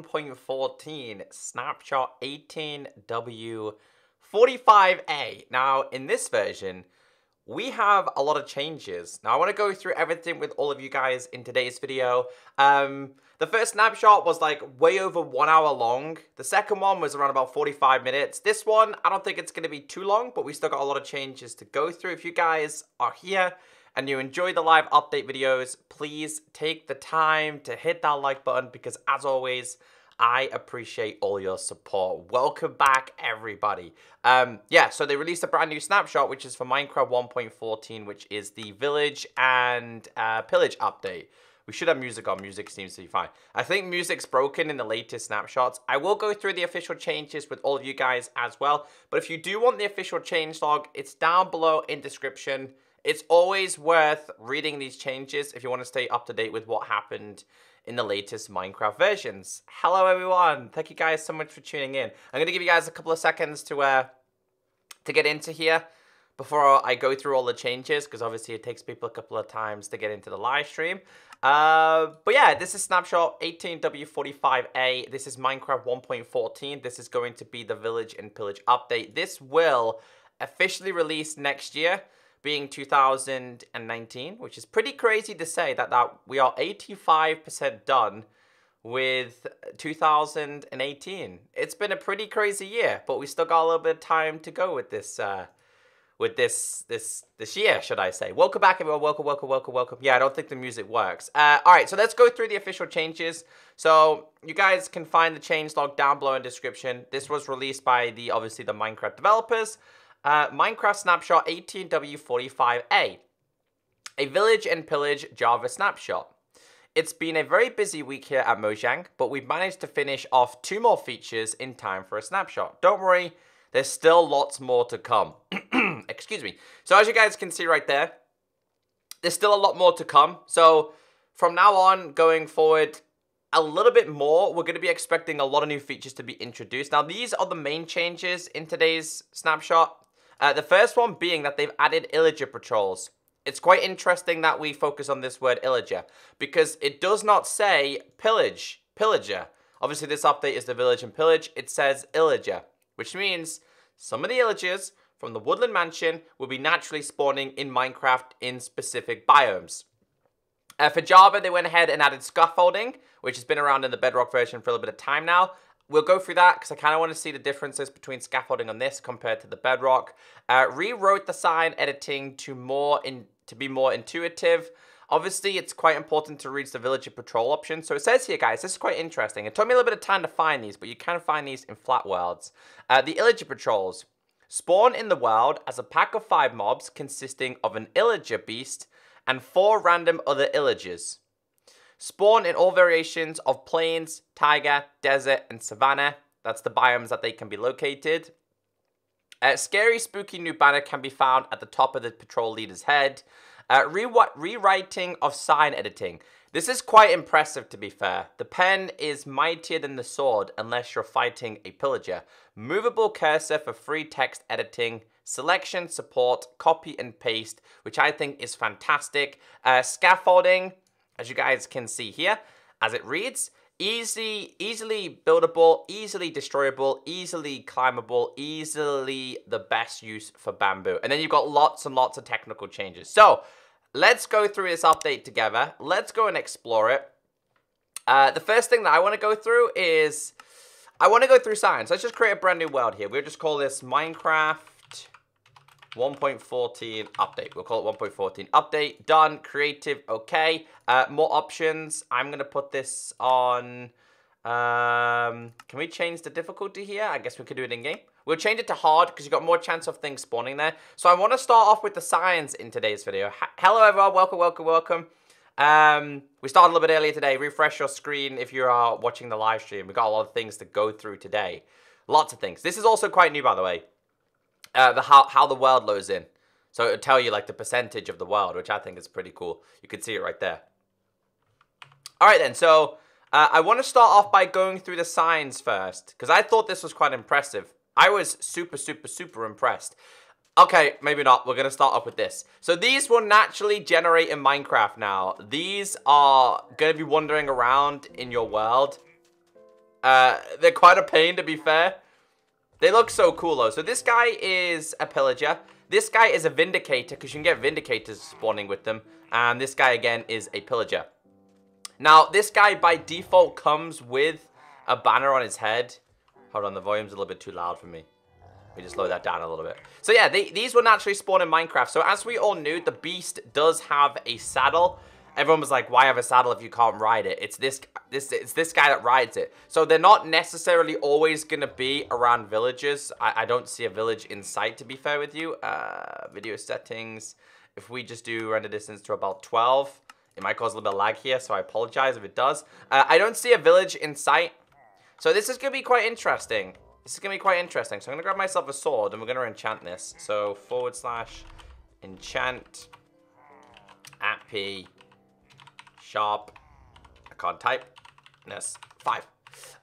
1.14 Snapshot 18W45A. Now, in this version, we have a lot of changes. Now, I want to go through everything with all of you guys in today's video. The first snapshot was like way over 1 hour long. The second one was around about 45 minutes. This one, I don't think it's going to be too long, but we still got a lot of changes to go through. If you guys are here and you enjoy the live update videos, please take the time to hit that like button because, as always, I appreciate all your support. Welcome back, everybody. Yeah, so they released a brand new snapshot, which is for Minecraft 1.14, which is the Village and Pillage update. We should have music on. Music seems to be fine. I think music's broken in the latest snapshots. I will go through the official changes with all of you guys as well. But if you do want the official changelog, it's down below in description. It's always worth reading these changes if you want to stay up to date with what happened in the latest Minecraft versions. Hello, everyone. Thank you guys so much for tuning in. I'm going to give you guys a couple of seconds to get into here before I go through all the changes, because obviously it takes people a couple of times to get into the live stream. But yeah, this is Snapshot 18W45A. This is Minecraft 1.14. This is going to be the Village and Pillage update. This will officially release next year, being 2019, which is pretty crazy to say that we are 85% done with 2018. It's been a pretty crazy year, but we still got a little bit of time to go with this this year, should I say. Welcome back, everyone. Welcome. Yeah, I don't think the music works. All right, so let's go through the official changes. So you guys can find the changelog down below in the description. This was released by obviously the Minecraft developers. Minecraft Snapshot 18W45A, a Village and Pillage Java snapshot. It's been a very busy week here at Mojang, but we've managed to finish off 2 more features in time for a snapshot. Don't worry, there's still lots more to come. Excuse me. So as you guys can see right there, there's still a lot more to come. So from now on, going forward, a little bit more, we're going to be expecting a lot of new features to be introduced. Now, these are the main changes in today's snapshot. The first one being that they've added Illager Patrols. It's quite interesting that we focus on this word Illager, because it does not say Pillager. Obviously, this update is the Village and Pillage. It says Illager, which means some of the Illagers from the Woodland Mansion will be naturally spawning in Minecraft in specific biomes. For Java, they went ahead and added Scaffolding, which has been around in the Bedrock version for a little bit of time now. We'll go through that because I kind of want to see the differences between Scaffolding on this compared to the Bedrock. Rewrote the sign editing to be more intuitive. Obviously, it's quite important to read the Villager Patrol option. So it says here, guys, this is quite interesting. It took me a little bit of time to find these, but you can find these in flat worlds. The Illager Patrols spawn in the world as a pack of 5 mobs consisting of an Illager beast and 4 random other Illagers. Spawn in all variations of plains, taiga, desert, and savanna. That's the biomes that they can be located. Scary, spooky new banner can be found at the top of the patrol leader's head. Rewriting of sign editing. This is quite impressive, to be fair. The pen is mightier than the sword unless you're fighting a pillager. Movable cursor for free text editing. Selection, support, copy and paste, which I think is fantastic. Scaffolding, as you guys can see here, as it reads, easily buildable, easily destroyable, easily climbable, easily the best use for bamboo. And then you've got lots and lots of technical changes. So let's go through this update together. Let's go and explore it. The first thing that I want to go through is, I want to go through science. Let's just create a brand new world here. We'll just call this Minecraft 1.14 update. We'll call it 1.14 update. Done. Creative. Okay. More options. I'm going to put this on. Can we change the difficulty here? I guess we could do it in game. We'll change it to hard because you've got more chance of things spawning there. So I want to start off with the science in today's video. Hello, everyone. Welcome. We started a little bit earlier today. Refresh your screen if you are watching the live stream. We've got a lot of things to go through today. Lots of things. This is also quite new, by the way. How the world loads in. So it'll tell you like the percentage of the world, which I think is pretty cool. You can see it right there. All right then, so I want to start off by going through the signs first, because I thought this was quite impressive. I was super impressed. Okay, maybe not. We're going to start off with this. So these will naturally generate in Minecraft now. These are going to be wandering around in your world. They're quite a pain, to be fair. They look so cool, though. So this guy is a Pillager. This guy is a Vindicator, because you can get Vindicators spawning with them. And this guy, again, is a Pillager. Now, this guy, by default, comes with a banner on his head. Hold on, the volume's a little bit too loud for me. Let me just lower that down a little bit. So, yeah, these will naturally spawn in Minecraft. So, as we all knew, the Beast does have a saddle. Everyone was like, why have a saddle if you can't ride it? It's this guy that rides it. So they're not necessarily always going to be around villages. I don't see a village in sight, to be fair with you. Video settings. If we just do render distance to about 12, it might cause a little bit of lag here, so I apologize if it does. I don't see a village in sight. So this is going to be quite interesting. This is going to be quite interesting. So I'm going to grab myself a sword, and we're going to enchant this. So / enchant @p sharp, I can't type, ness 5.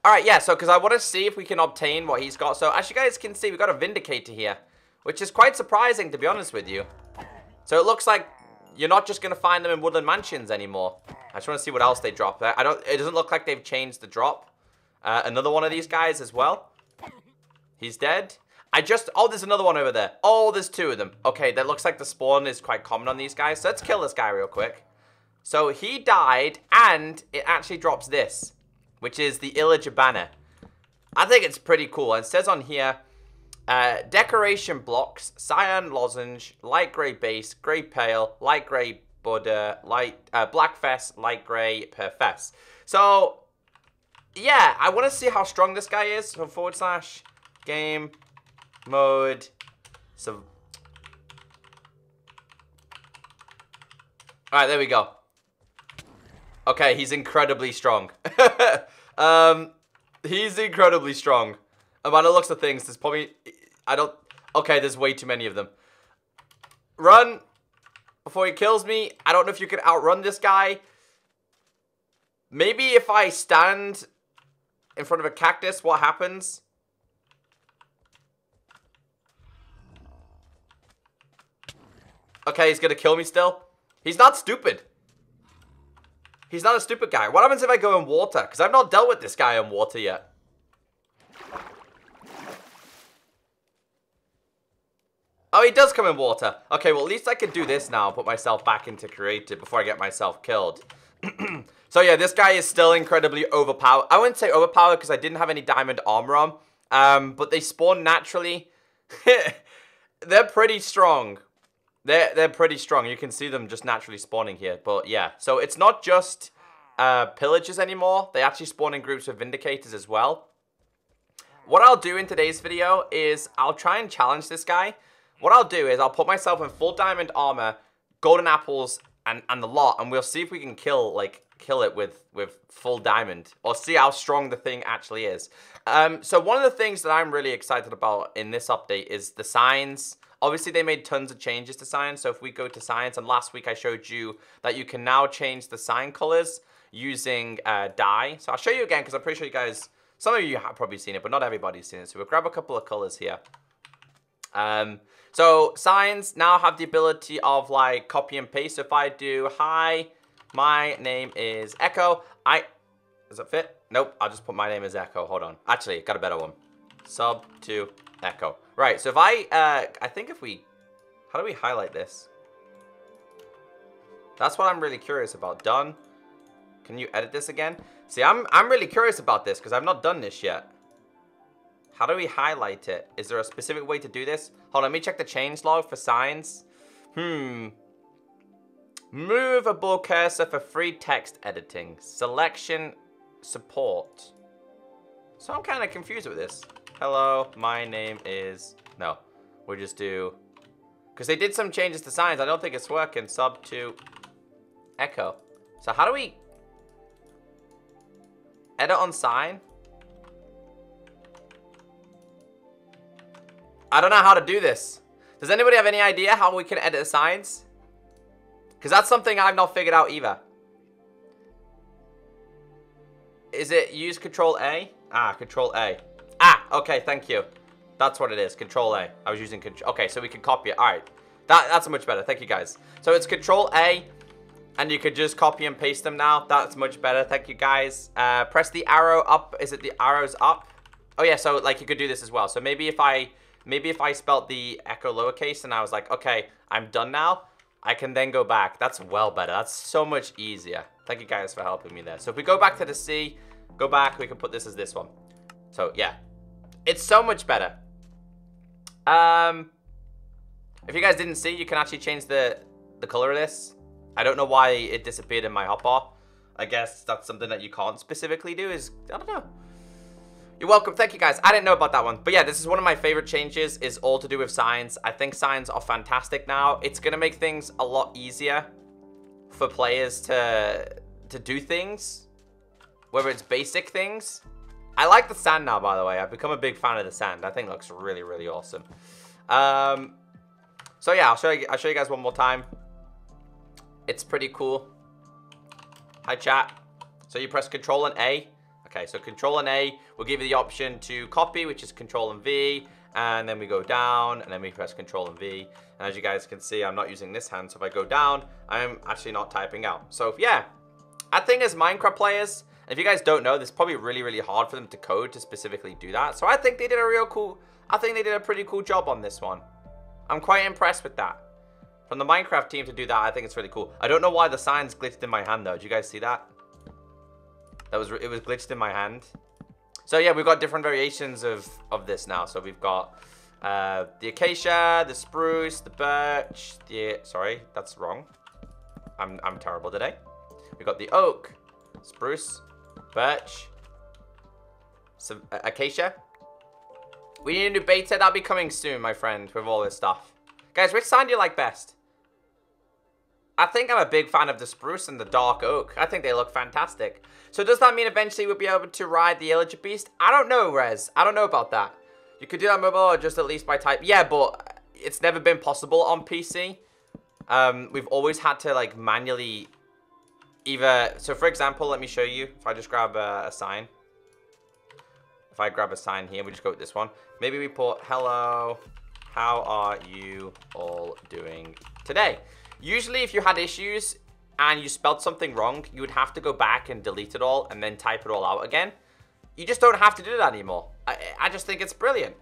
Alright, yeah, so because I want to see if we can obtain what he's got. So as you guys can see, we've got a Vindicator here, which is quite surprising, to be honest with you. So it looks like you're not just going to find them in Woodland Mansions anymore. I just want to see what else they drop there. It doesn't look like they've changed the drop. Another one of these guys as well. He's dead. Oh, there's another one over there. Oh, there's 2 of them. Okay, that looks like the spawn is quite common on these guys. So let's kill this guy real quick. So he died, and it actually drops this, which is the Illager banner. I think it's pretty cool. It says on here, decoration blocks, cyan lozenge, light grey base, grey pale, light grey border, black fess, light grey per fess. So, yeah, I want to see how strong this guy is. So / game mode. So, all right, there we go. Okay, he's incredibly strong. He's incredibly strong. And by the looks of things, there's probably... Okay, there's way too many of them. Run before he kills me. I don't know if you can outrun this guy. Maybe if I stand in front of a cactus, what happens? Okay, he's gonna kill me still. He's not stupid. He's not a stupid guy. What happens if I go in water? Because I've not dealt with this guy in water yet. Oh, he does come in water. Okay, well, at least I can do this now. Put myself back into creative before I get myself killed. So, yeah, this guy is still incredibly overpowered. I wouldn't say overpowered because I didn't have any diamond armor on. But they spawn naturally. They're pretty strong. They're pretty strong. You can see them just naturally spawning here. But yeah, so it's not just pillagers anymore. They actually spawn in groups with Vindicators as well. What I'll do in today's video is I'll try and challenge this guy. What I'll do is I'll put myself in full diamond armor, golden apples, and the lot. And we'll see if we can kill it with full diamond. Or see how strong the thing actually is. So one of the things that I'm really excited about in this update is the signs. Obviously, they made tons of changes to signs. So if we go to signs, and last week I showed you that you can now change the sign colors using dye. So I'll show you again because I'm pretty sure you guys, some of you have probably seen it, but not everybody's seen it. So we'll grab a couple of colors here. So signs now have the ability of like copy and paste. So if I do, hi, my name is Echo. Does it fit? Nope, I'll just put my name as Echo. Hold on. Actually, got a better one. Sub to Echo. Right, so if I think if we, how do we highlight this? That's what I'm really curious about. Done. Can you edit this again? See, I'm really curious about this because I've not done this yet. How do we highlight it? Is there a specific way to do this? Hold on, let me check the changelog for signs. Movable cursor for free text editing. Selection support. So I'm kind of confused with this. Hello, my name is... No, we'll just do... Because they did some changes to signs. I don't think it's working. Sub to Echo. So how do we... Edit on sign? I don't know how to do this. Does anybody have any idea how we can edit the signs? Because that's something I've not figured out either. Is it use Control A? Ah, Control A. Ah, okay, thank you. That's what it is, Control A. I was using Control... Okay, so we can copy it. All right. That's much better. Thank you, guys. So it's Control A. And you could just copy and paste them now. That's much better. Thank you, guys. Press the arrow up. Is it the arrows up? Oh, yeah. So, like, you could do this as well. So, maybe if I spelt the echo lowercase and I was like, okay, I'm done now, I can then go back. That's well better. That's so much easier. Thank you, guys, for helping me there. So, if we go back to the C, go back, we can put this as this one. So, yeah. It's so much better. If you guys didn't see, you can actually change the color of this. I don't know why it disappeared in my hotbar. I guess that's something that you can't specifically do is, I don't know. You're welcome. Thank you, guys. I didn't know about that one. But yeah, this is one of my favorite changes, is all to do with signs. I think signs are fantastic now. It's going to make things a lot easier for players to do things, whether it's basic things. I like the sand now, by the way. I've become a big fan of the sand. I think it looks really, really awesome. So yeah, I'll show you guys one more time. It's pretty cool. Hi, chat. So you press Control and A. Okay, so Control and A will give you the option to copy, which is Control and V. And then we go down, and then we press Control and V. And as you guys can see, I'm not using this hand. So if I go down, I'm actually not typing out. So yeah, I think as Minecraft players, if you guys don't know, this is probably really, really hard for them to code to specifically do that. So I think they did a pretty cool job on this one. I'm quite impressed with that. From the Minecraft team to do that, I think it's really cool. I don't know why the signs glitched in my hand, though. Did you guys see that? It was glitched in my hand. So, yeah, we've got different variations of this now. So, we've got the acacia, the spruce, the birch, sorry, that's wrong. I'm terrible today. We've got the oak, spruce, birch, some acacia. We need a new beta. That'll be coming soon, my friend, with all this stuff. Guys, which sign do you like best? I think I'm a big fan of the spruce and the dark oak. I think they look fantastic. So does that mean eventually we'll be able to ride the Illager beast? I don't know, Rez. I don't know about that. You could do that mobile or just at least by type. Yeah, but it's never been possible on PC. We've always had to, like, manually either... So, for example, let me show you. If I just grab a sign. If I grab a sign here, we just go with this one. Maybe we put, hello, how are you all doing today? Usually, if you had issues and you spelled something wrong, you would have to go back and delete it all and then type it all out again. You just don't have to do that anymore. I just think it's brilliant.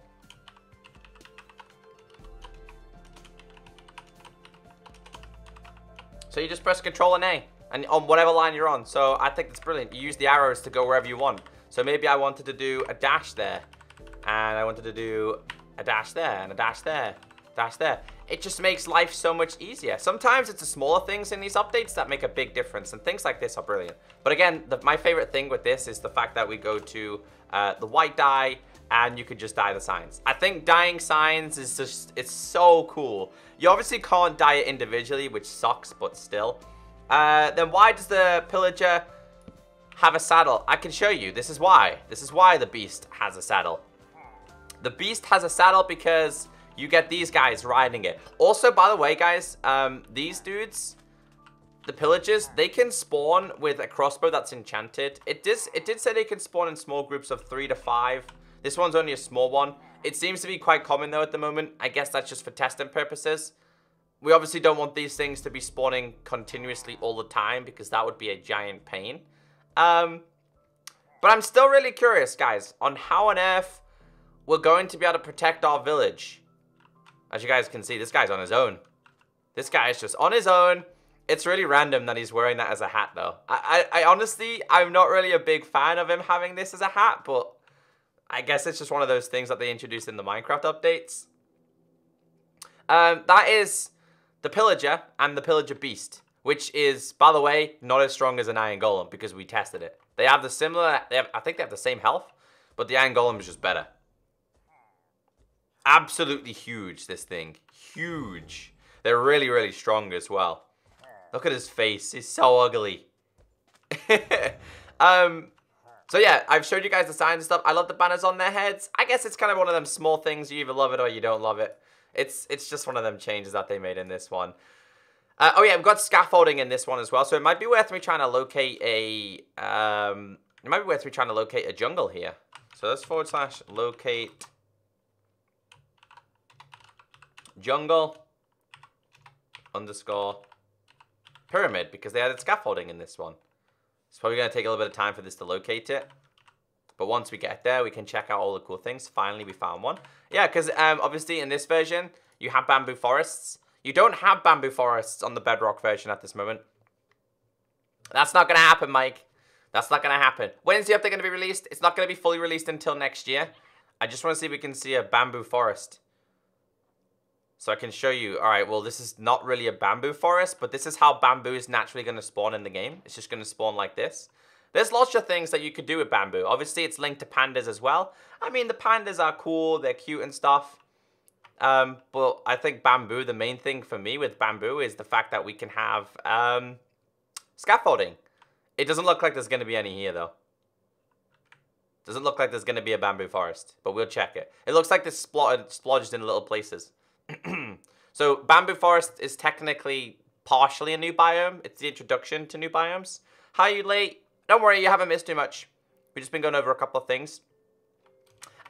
So you just press Control and A and on whatever line you're on. So I think it's brilliant. You use the arrows to go wherever you want. So maybe I wanted to do a dash there, and I wanted to do a dash there, and a dash there, dash there. It just makes life so much easier. Sometimes it's the smaller things in these updates that make a big difference, and things like this are brilliant. But again, my favorite thing with this is the fact that we go to the white dye, and you could just dye the signs. I think dyeing signs is just, it's so cool. You obviously can't dye it individually, which sucks, but still. Then why does the Pillager have a saddle? I can show you. This is why. This is why the beast has a saddle. The beast has a saddle because you get these guys riding it. Also, by the way, guys, these dudes, the pillagers, they can spawn with a crossbow that's enchanted. It did say they can spawn in small groups of 3 to 5. This one's only a small one. It seems to be quite common, though, at the moment. I guess that's just for testing purposes. We obviously don't want these things to be spawning continuously all the time because that would be a giant pain. But I'm still really curious, guys, on how on earth we're going to be able to protect our village. As you guys can see, this guy's on his own. This guy is just on his own. It's really random that he's wearing that as a hat, though. I honestly, I'm not really a big fan of him having this as a hat, but I guess it's just one of those things that they introduced in the Minecraft updates. That is the Pillager and the Pillager Beast, which is, by the way, not as strong as an Iron Golem because we tested it. They have the similar, I think they have the same health, but the Iron Golem is just better. Absolutely huge, this thing. Huge. They're really, really strong as well. Look at his face. He's so ugly. So yeah, I've showed you guys the signs and stuff. I love the banners on their heads. I guess it's kind of one of them small things. You either love it or you don't love it. It's just one of them changes that they made in this one. Oh yeah, we've got scaffolding in this one as well. So it might be worth me trying to locate a jungle here. So let's / locate jungle _ pyramid because they added scaffolding in this one. It's probably going to take a little bit of time for this to locate it. But once we get there, we can check out all the cool things. Finally, we found one. Yeah, because obviously in this version, you have bamboo forests. You don't have bamboo forests on the bedrock version at this moment. That's not going to happen, Mike. That's not going to happen. When is the update going to be released? It's not going to be fully released until next year. I just want to see if we can see a bamboo forest. So I can show you. All right, well, this is not really a bamboo forest, but this is how bamboo is naturally going to spawn in the game. It's just going to spawn like this. There's lots of things that you could do with bamboo. Obviously, it's linked to pandas as well. I mean, the pandas are cool. They're cute and stuff. But I think bamboo, the main thing for me with bamboo is the fact that we can have scaffolding. It doesn't look like there's going to be any here, though. Doesn't look like there's going to be a bamboo forest, but we'll check it. It looks like this splodged in little places. So bamboo forest is technically partially a new biome. It's the introduction to new biomes. Hi, you late? Don't worry, you haven't missed too much. We've just been going over a couple of things.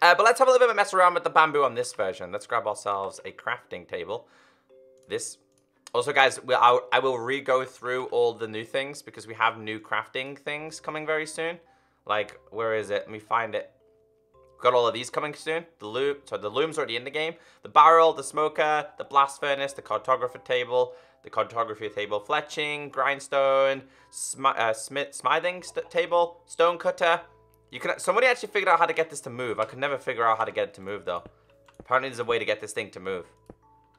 But let's have a little bit of a mess around with the bamboo on this version. Let's grab ourselves a crafting table. This. Also, guys, I will re-go through all the new things because we have new crafting things coming very soon. Like, where is it? Let me find it. Got all of these coming soon. The loom, so the loom's already in the game. The barrel, the smoker, the blast furnace, the cartography table, fletching, grindstone, smithing table, stone cutter. Somebody actually figured out how to get this to move. I could never figure out how to get it to move though. Apparently there's a way to get this thing to move.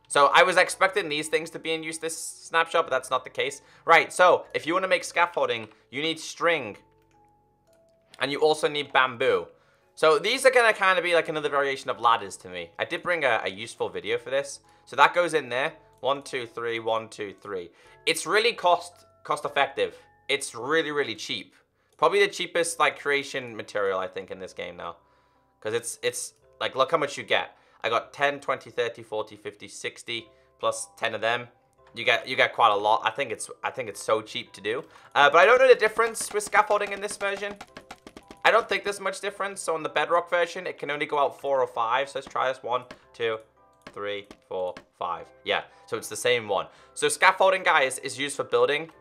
So I was expecting these things to be in use this snapshot, but that's not the case. Right, so if you want to make scaffolding, you need string. And you also need bamboo. So these are going to kind of be like another variation of ladders to me. I did bring a useful video for this. So that goes in there. 1, 2, 3, 1, 2, 3. It's really cost effective. It's really, really cheap. Probably the cheapest like creation material, I think, in this game now. Because it's like, look how much you get. I got 10, 20, 30, 40, 50, 60, plus 10 of them. You get quite a lot. I think it's so cheap to do. But I don't know the difference with scaffolding in this version. I don't think there's much difference. So on the bedrock version, it can only go out 4 or 5. So let's try this. 1, 2, 3, 4, 5. Yeah, so it's the same one. So scaffolding, guys, is used for building.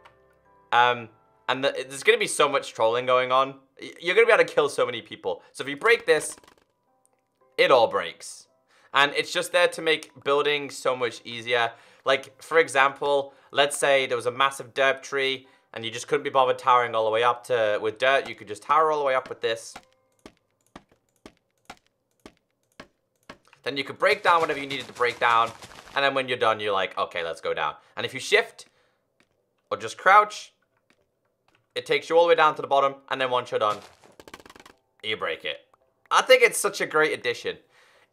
And there's going to be so much trolling going on. You're going to be able to kill so many people. So if you break this, it all breaks. And it's just there to make building so much easier. Like, for example, let's say there was a massive dirt tree and you just couldn't be bothered towering all the way up with dirt. You could just tower all the way up with this. Then you could break down whatever you needed to break down. And then when you're done, you're like, okay, let's go down. And if you shift or just crouch, it takes you all the way down to the bottom. And then once you're done, you break it. I think it's such a great addition.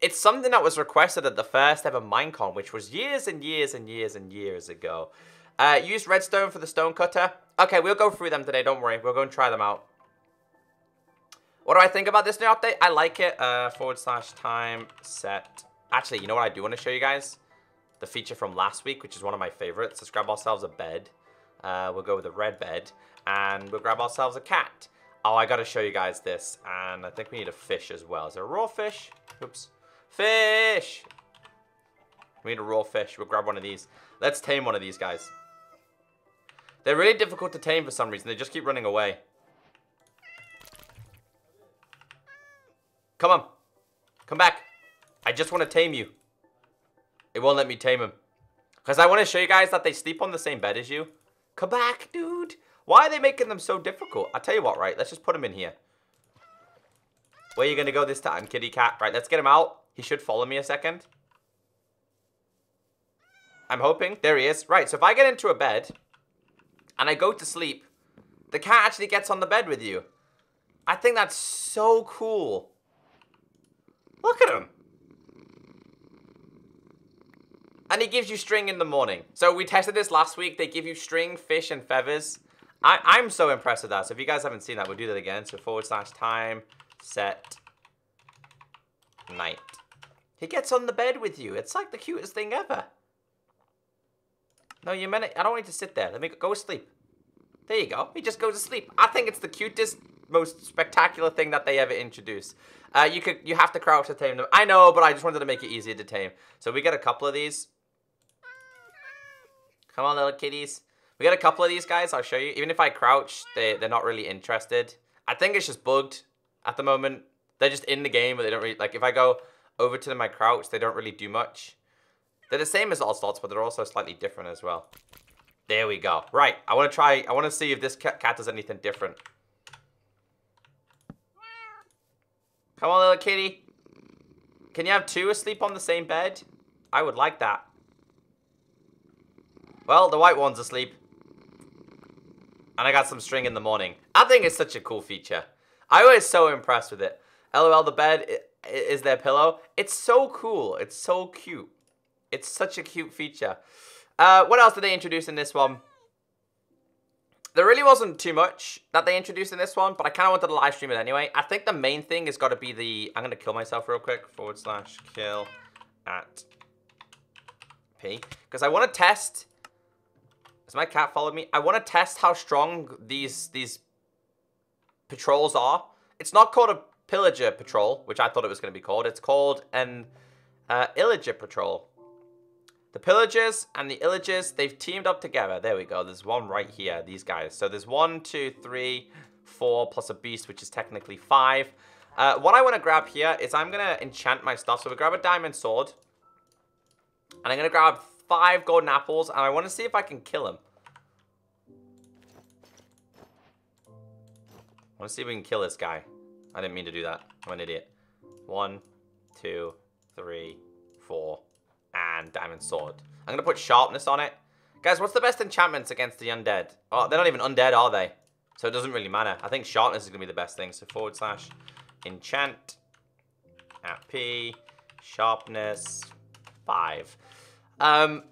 It's something that was requested at the first ever Minecon, which was years and years and years and years ago. Use redstone for the stone cutter. Okay, we'll go through them today, don't worry. We'll go and try them out. What do I think about this new update? I like it. /time set. Actually, you know what I do want to show you guys? The feature from last week, which is one of my favorites. Let's grab ourselves a bed. We'll go with a red bed. And we'll grab ourselves a cat. Oh, I got to show you guys this. And I think we need a fish as well. Is there a raw fish? Oops. Fish! We need a raw fish. We'll grab one of these. Let's tame one of these guys. They're really difficult to tame for some reason. They just keep running away. Come on. Come back. I just want to tame you. It won't let me tame him. Because I want to show you guys that they sleep on the same bed as you. Come back, dude. Why are they making them so difficult? I'll tell you what, right? Let's just put him in here. Where are you going to go this time, kitty cat? Right, let's get him out. He should follow me a second. I'm hoping. There he is. Right, so if I get into a bed and I go to sleep, the cat actually gets on the bed with you. I think that's so cool. Look at him. And he gives you string in the morning. So we tested this last week. They give you string, fish, and feathers. I'm so impressed with that. So if you guys haven't seen that, we'll do that again. So /time set night. He gets on the bed with you. It's like the cutest thing ever. No, you meant it. I don't want you to sit there. Let me go sleep. There you go. He just goes to sleep. I think it's the cutest, most spectacular thing that they ever introduced. You have to crouch to tame them. I know, but I just wanted to make it easier to tame. So we get a couple of these. Come on, little kitties. We got a couple of these guys, I'll show you. Even if I crouch, they're not really interested. I think it's just bugged at the moment. They're just in the game, but they don't really, like, if I go over to them, I crouch, they don't really do much. They're the same as all slots, but they're also slightly different as well. There we go. Right, I want to see if this cat does anything different. Come on, little kitty. Can you have two asleep on the same bed? I would like that. Well, the white one's asleep. And I got some string in the morning. I think it's such a cool feature. I was so impressed with it. LOL, the bed is their pillow. It's so cool. It's so cute. It's such a cute feature. What else did they introduce in this one? There really wasn't too much that they introduced in this one, but I kind of wanted to live stream it anyway. I think the main thing has got to be the... I'm going to kill myself real quick. /kill at P. Because I want to test... Has my cat followed me? I want to test how strong these patrols are. It's not called a Pillager Patrol, which I thought it was going to be called. It's called an Illager Patrol. The Pillagers and the Illagers, they've teamed up together. There we go. There's one right here, these guys. So there's 1, 2, 3, 4, plus a beast, which is technically 5. What I want to grab here is I'm going to enchant my stuff. So we'll grab a diamond sword. And I'm going to grab 5 golden apples. And I want to see if I can kill him. I want to see if we can kill this guy. I didn't mean to do that. I'm an idiot. 1, 2, 3, 4. And diamond sword. I'm going to put sharpness on it. Guys, what's the best enchantments against the undead? Oh, they're not even undead, are they? So it doesn't really matter. I think sharpness is going to be the best thing. So / enchant at P, sharpness 5. I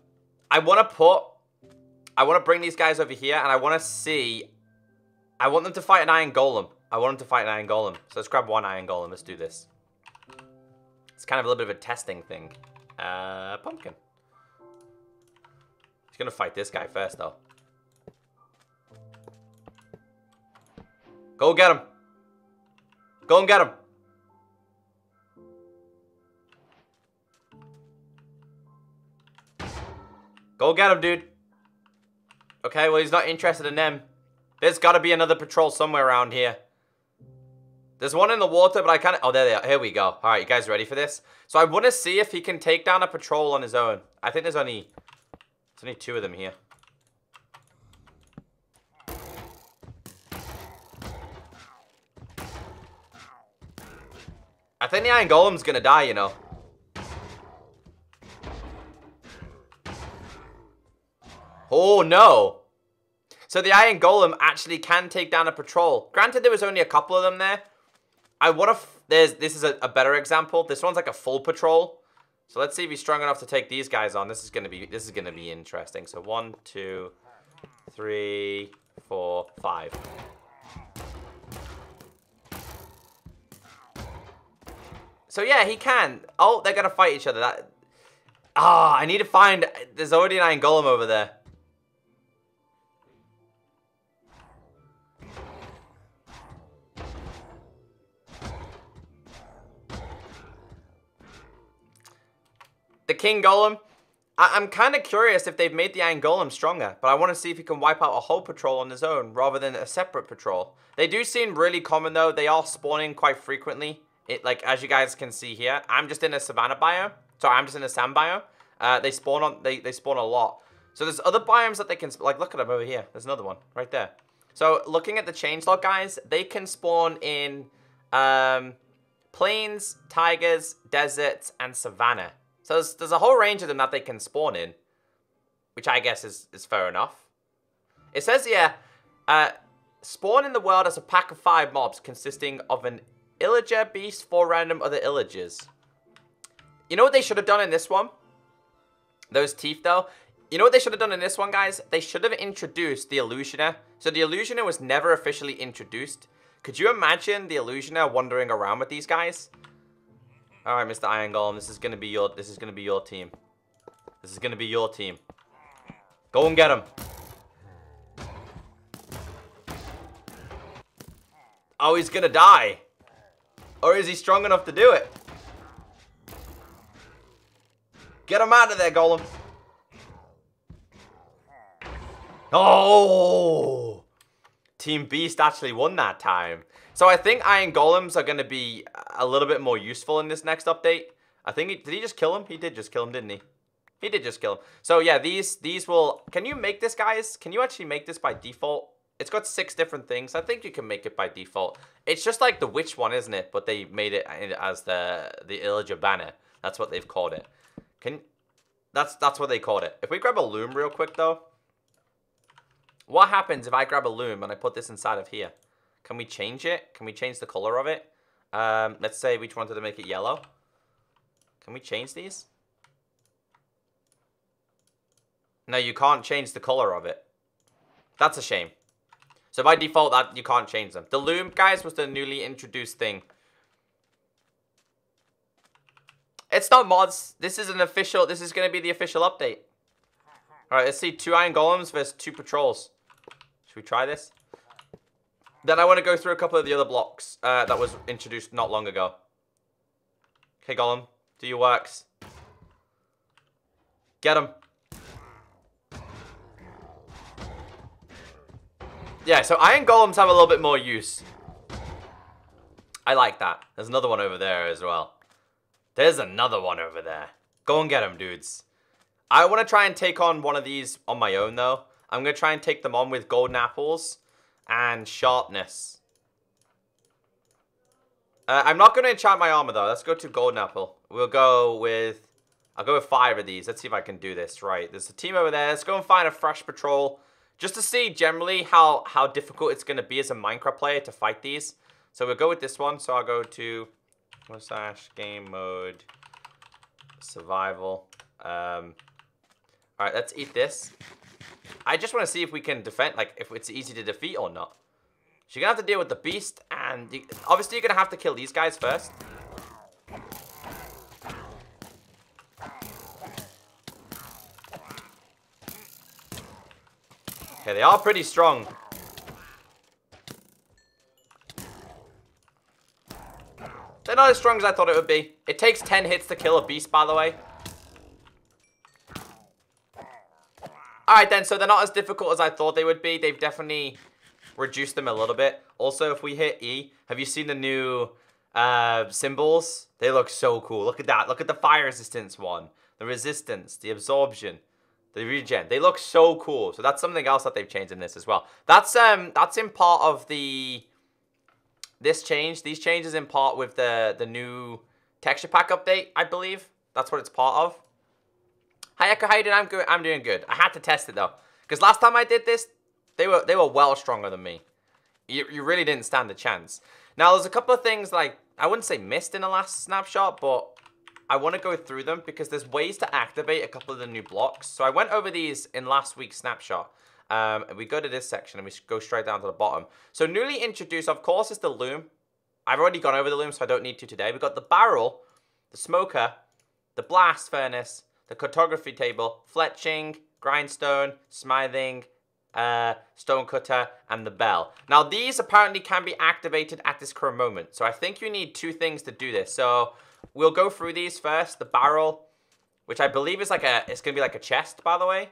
want to bring these guys over here, and I want to see. I want them to fight an iron golem. So let's grab 1 iron golem. Let's do this. It's kind of a little bit of a testing thing. Pumpkin. He's gonna fight this guy first, though. Go get him. Go and get him. Go get him, dude. Okay, well, he's not interested in them. There's got to be another patrol somewhere around here. There's one in the water, but I can't... Oh, there they are. Here we go. All right, you guys ready for this? So I want to see if he can take down a patrol on his own. I think there's only 2 of them here. I think the Iron Golem's going to die, you know. Oh, no. So the Iron Golem actually can take down a patrol. Granted, there was only a couple of them there. I want to... This is a better example. This one's like a full patrol. So let's see if he's strong enough to take these guys on. This is gonna be interesting. So 1, 2, 3, 4, 5. So yeah, he can. Oh, they're gonna fight each other. I need to find... There's already an Iron Golem over there. The King Golem, I'm kind of curious if they've made the Iron Golem stronger, but I want to see if he can wipe out a whole patrol on his own rather than a separate patrol. They do seem really common though. They are spawning quite frequently. Like as you guys can see here, I'm just in a savanna biome. Sorry, I'm just in a sand biome. They spawn a lot. So there's other biomes that they can, like, look at them over here. There's another one right there. So looking at the changelog, guys, they can spawn in plains, tigers, deserts, and savanna. So there's a whole range of them that they can spawn in, which I guess is fair enough. It says here, spawn in the world as a pack of 5 mobs consisting of an Illager beast, 4 random other Illagers. You know what they should have done in this one? Those teeth, though. You know what they should have done in this one, guys? They should have introduced the Illusioner. So the Illusioner was never officially introduced. Could you imagine the Illusioner wandering around with these guys? All right, Mr. Iron Golem, this is gonna be your team. This is gonna be your team. Go and get him. Oh, he's gonna die. Or is he strong enough to do it? Get him out of there, Golem. Oh! Team Beast actually won that time. So I think Iron Golems are going to be a little bit more useful in this next update. I think, did he just kill him? He did just kill him, didn't he? He did just kill him. So yeah, these will, can you make this, guys? Can you actually make this by default? It's got 6 different things. I think you can make it by default. It's just like the witch one, isn't it? But they made it as the Illager banner. That's what they've called it. That's what they called it. If we grab a loom real quick though, what happens if I grab a loom and I put this inside of here? Can we change it? Can we change the color of it? Let's say we wanted to make it yellow. Can we change these? No, you can't change the color of it. That's a shame. So by default, that you can't change them. The loom, guys, was the newly introduced thing. It's not mods. This is an official. This is going to be the official update. All right, let's see. 2 Iron Golems versus 2 Patrols. Should we try this? Then I want to go through a couple of the other blocks that was introduced not long ago. Okay, Golem, do your works. Get him. Yeah, so Iron Golems have a little bit more use. I like that. There's another one over there as well. There's another one over there. Go and get him, dudes. I want to try and take on one of these on my own, though. I'm going to try and take them on with golden apples and sharpness. I'm not going to enchant my armor, though. Let's go to golden apple. We'll go with... I'll go with 5 of these. Let's see if I can do this. Right, there's a team over there. Let's go and find a fresh patrol. Just to see generally how difficult it's going to be as a Minecraft player to fight these. So we'll go with this one. So I'll go to / game mode survival. Alright, let's eat this. I just want to see if we can defend, like, if it's easy to defeat or not. So you're going to have to deal with the beast, and obviously you're going to have to kill these guys first. Okay, they are pretty strong. They're not as strong as I thought it would be. It takes 10 hits to kill a beast, by the way. Alright then, so they're not as difficult as I thought they would be. They've definitely reduced them a little bit. Also, if we hit E, have you seen the new symbols? They look so cool. Look at that. Look at the fire resistance one. The resistance, the absorption, the regen. They look so cool. So that's something else that they've changed in this as well. That's in part of this change. These changes in part with the new texture pack update, I believe. That's what it's part of. Hi Echo, how you doing? I'm doing good. I had to test it though, because last time I did this, they were well stronger than me. You really didn't stand a chance. Now there's a couple of things like I wouldn't say missed in the last snapshot, but I want to go through them because there's ways to activate a couple of the new blocks. So I went over these in last week's snapshot. And we go to this section and we go straight down to the bottom. So newly introduced, of course, is the loom. I've already gone over the loom, so I don't need to today. We've got the barrel, the smoker, the blast furnace, the cartography table, fletching, grindstone, smithing, stonecutter, and the bell. Now, these apparently can be activated at this current moment. So I think you need 2 things to do this. So we'll go through these first. The barrel, which I believe is it's going to be like a chest, by the way.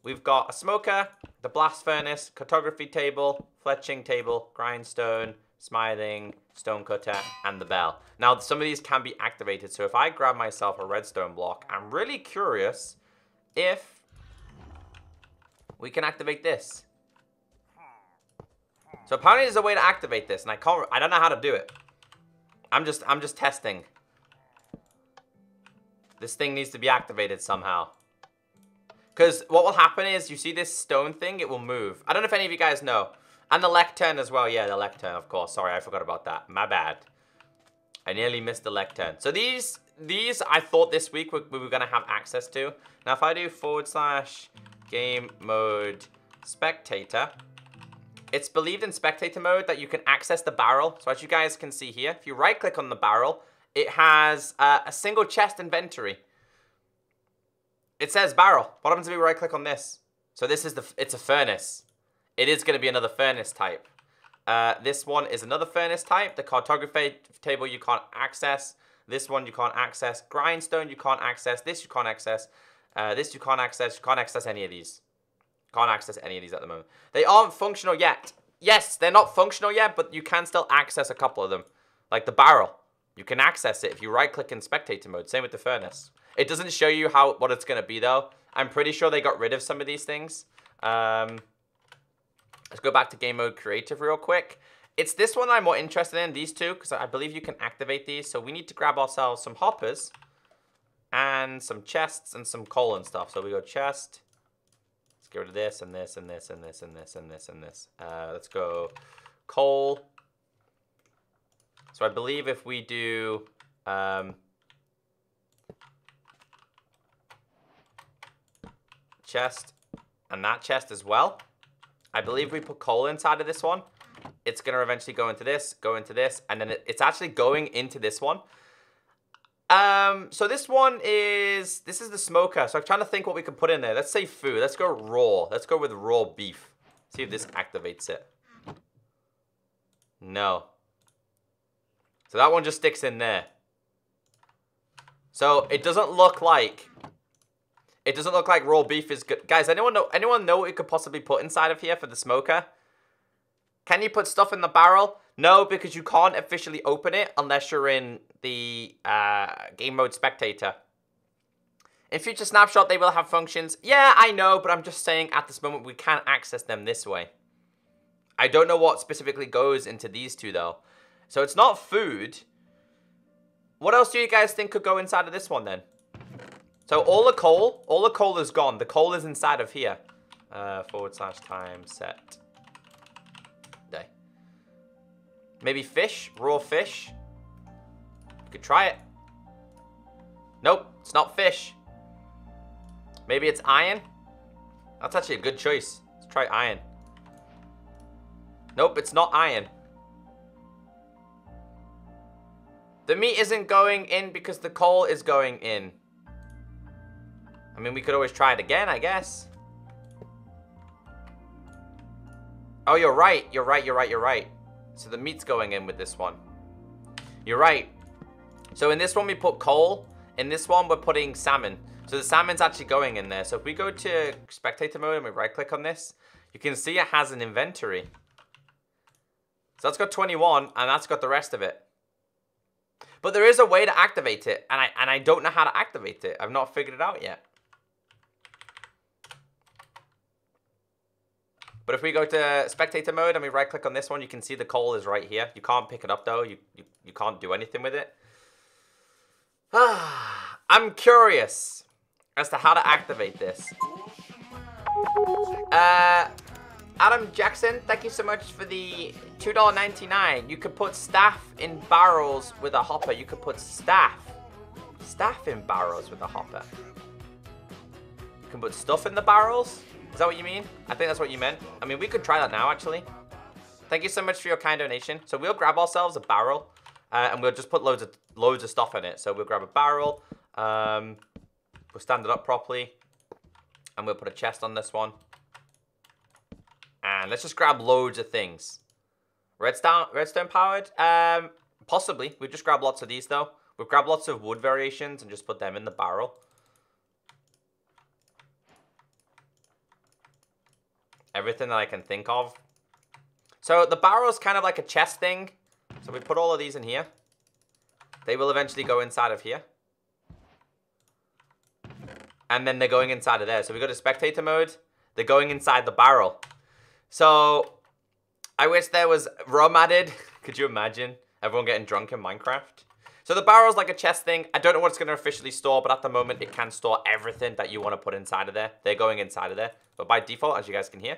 We've got a smoker, the blast furnace, cartography table, fletching table, grindstone, smithing, stonecutter, and the bell. Now, some of these can be activated. So if I grab myself a redstone block, I'm really curious if we can activate this. So apparently there's a way to activate this, and I don't know how to do it. I'm just testing. This thing needs to be activated somehow. Because what will happen is, you see this stone thing, it will move. I don't know if any of you guys know. And the lectern as well. Yeah, the lectern, of course. Sorry, I forgot about that. My bad. I nearly missed the lectern. So these I thought this week we were going to have access to. Now, if I do / game mode spectator, it's believed in spectator mode that you can access the barrel. So as you guys can see here, if you right-click on the barrel, it has a single chest inventory. It says barrel. What happens if we right-click on this? So this is it's a furnace. It is going to be another furnace type. This one is another furnace type. The cartography table you can't access. This one you can't access. Grindstone you can't access. This you can't access. This you can't access. You can't access any of these. Can't access any of these at the moment. They aren't functional yet. Yes, they're not functional yet, but you can still access a couple of them. Like the barrel. You can access it if you right-click in spectator mode. Same with the furnace. It doesn't show you what it's going to be, though. I'm pretty sure they got rid of some of these things. Let's go back to game mode creative real quick. It's this one I'm more interested in, these two, because I believe you can activate these. So we need to grab ourselves some hoppers and some chests and some coal and stuff. So we go chest. Let's get rid of this and this and this and this and this and this and this. Let's go coal. So I believe if we do chest and that chest as well, I believe we put coal inside of this one. It's going to eventually go into this, and then it's actually going into this one. So this is the smoker. So I'm trying to think what we can put in there. Let's say food. Let's go raw. Let's go with raw beef. See if this activates it. No. So that one just sticks in there. So it doesn't look like raw beef is good. Guys, anyone know what we could possibly put inside of here for the smoker? Can you put stuff in the barrel? No, because you can't officially open it unless you're in the game mode spectator. In future Snapshot, they will have functions. Yeah, I know, but I'm just saying at this moment we can't access them this way. I don't know what specifically goes into these two, though. So it's not food. What else do you guys think could go inside of this one, then? So all the coal is gone. The coal is inside of here. /time set. Day. Maybe fish? Raw fish? You could try it. Nope, it's not fish. Maybe it's iron? That's actually a good choice. Let's try iron. Nope, it's not iron. The meat isn't going in because the coal is going in. I mean, we could always try it again, I guess. Oh, you're right. You're right. So the meat's going in with this one. You're right. So in this one, we put coal. In this one, we're putting salmon. So the salmon's actually going in there. So if we go to spectator mode and we right-click on this, you can see it has an inventory. So that's got 21, and that's got the rest of it. But there is a way to activate it, and I don't know how to activate it. I've not figured it out yet. But if we go to spectator mode and we right click on this one, you can see the coal is right here. You can't pick it up though. You can't do anything with it. I'm curious as to how to activate this. Adam Jackson, thank you so much for the $2.99. You could put staff in barrels with a hopper. You could put staff in barrels with a hopper. You can put stuff in the barrels. Is that what you mean? I think that's what you meant. I mean, we could try that now, actually. Thank you so much for your kind donation. So we'll grab ourselves a barrel, and we'll just put loads of stuff in it. So we'll grab a barrel. We'll stand it up properly, and we'll put a chest on this one. And let's just grab loads of things. Redstone powered? Possibly. We'll just grab lots of these, though. We'll grab lots of wood variations and just put them in the barrel. Everything that I can think of. So the barrel is kind of like a chest thing. So we put all of these in here. They will eventually go inside of here. And then they're going inside of there. So we go to spectator mode. They're going inside the barrel. So I wish there was rum added. Could you imagine everyone getting drunk in Minecraft? So the barrel's like a chest thing. I don't know what it's going to officially store, but at the moment it can store everything that you want to put inside of there. They're going inside of there. But by default, as you guys can hear.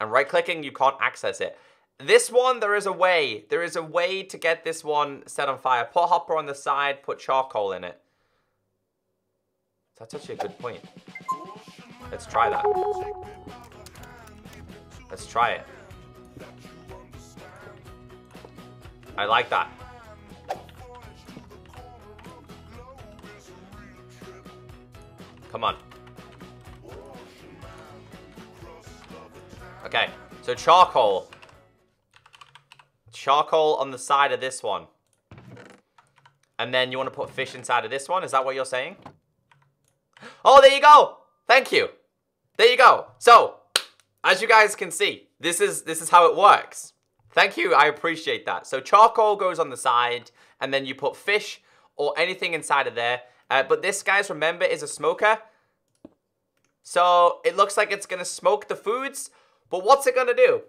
And right-clicking, you can't access it. This one, there is a way. There is a way to get this one set on fire. Put hopper on the side, put charcoal in it. That's actually a good point. Let's try that. Let's try it. I like that. Come on. Okay, so charcoal. Charcoal on the side of this one. And then you want to put fish inside of this one? Is that what you're saying? Oh, there you go! Thank you! There you go. So, as you guys can see, this is how it works. Thank you, I appreciate that. So charcoal goes on the side, and then you put fish or anything inside of there. But this, guys, remember, is a smoker. So it looks like it's going to smoke the foods, but what's it going to do?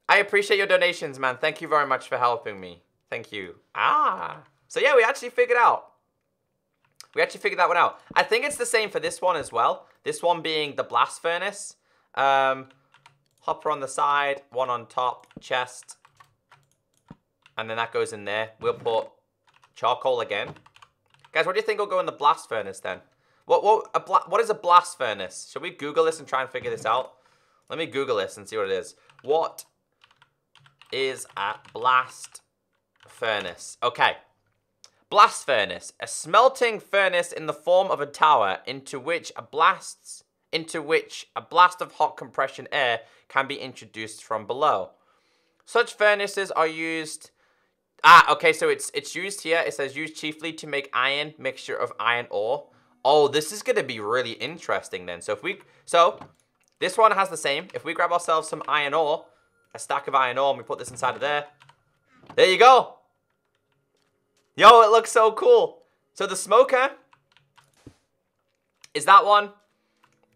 I appreciate your donations, man. Thank you very much for helping me. Thank you. So yeah, we actually figured out. We actually figured that one out. I think it's the same for this one as well. This one being the blast furnace. Hopper on the side, one on top, chest. And then that goes in there. We'll put charcoal again. Guys, what do you think will go in the blast furnace then? What is a blast furnace? Should we Google this and try and figure this out? Let me Google this and see what it is. What is a blast furnace? Okay. Blast furnace. A smelting furnace in the form of a tower into which a blast of hot compression air can be introduced from below. Such furnaces are used... okay, so it's used here. It says used chiefly to make iron, mixture of iron ore. Oh, this is going to be really interesting then. So this one has the same. If we grab ourselves some iron ore, a stack of iron ore, and we put this inside of there. There you go. Yo, it looks so cool. So the smoker is that one.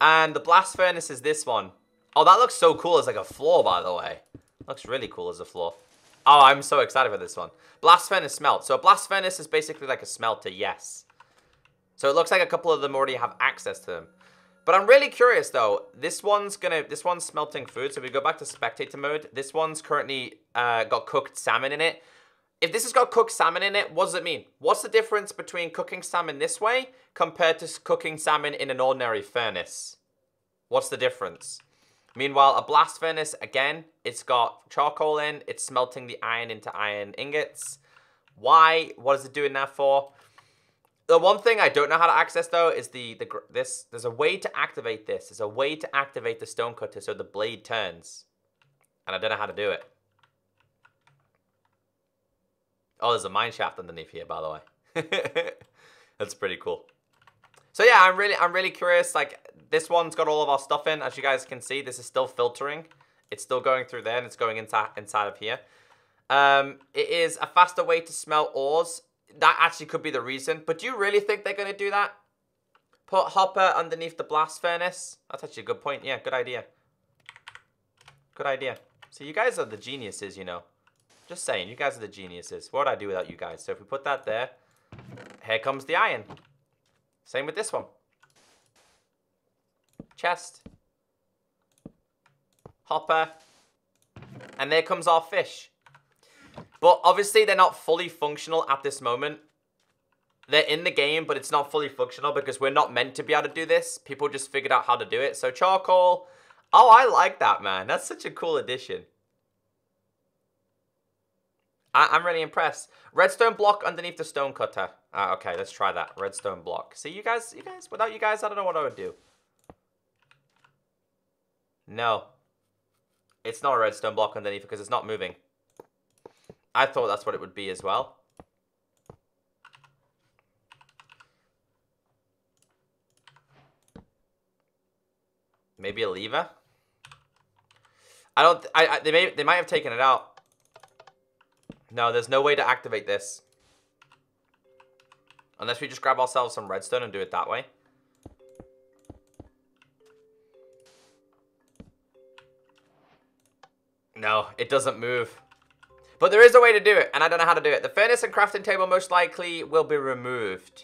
And the blast furnace is this one. Oh, that looks so cool as like a floor, by the way. Looks really cool as a floor. Oh, I'm so excited for this one. Blast furnace smelt. So a blast furnace is basically like a smelter, yes. So it looks like a couple of them already have access to them. But I'm really curious though. This one's smelting food. So we go back to spectator mode. This one's currently got cooked salmon in it. If this has got cooked salmon in it, what does it mean? What's the difference between cooking salmon this way compared to cooking salmon in an ordinary furnace? What's the difference? Meanwhile, a blast furnace, again, it's got charcoal in. It's smelting the iron into iron ingots. Why? What is it doing that for? The one thing I don't know how to access, though, is there's a way to activate this. There's a way to activate the stone cutter so the blade turns. And I don't know how to do it. Oh, there's a mine shaft underneath here, by the way. That's pretty cool. So yeah, I'm really curious. Like, this one's got all of our stuff in. As you guys can see, this is still filtering. It's still going through there, and it's going inside of here. It is a faster way to smelt ores. That actually could be the reason. But do you really think they're going to do that? Put hopper underneath the blast furnace. That's actually a good point. Yeah, good idea. Good idea. So you guys are the geniuses, you know. Just saying, you guys are the geniuses. What would I do without you guys? So if we put that there, here comes the iron. Same with this one. Chest. Hopper. And there comes our fish. But obviously they're not fully functional at this moment. They're in the game, but it's not fully functional because we're not meant to be able to do this. People just figured out how to do it. So charcoal. Oh, I like that, man. That's such a cool addition. I'm really impressed. Redstone block underneath the stone cutter. Okay, let's try that. Redstone block. See, you guys, without you guys, I don't know what I would do. No. It's not a redstone block underneath because it's not moving. I thought that's what it would be as well. Maybe a lever? They might have taken it out. No, there's no way to activate this. Unless we just grab ourselves some redstone and do it that way. No, it doesn't move. But there is a way to do it, and I don't know how to do it. The furnace and crafting table most likely will be removed.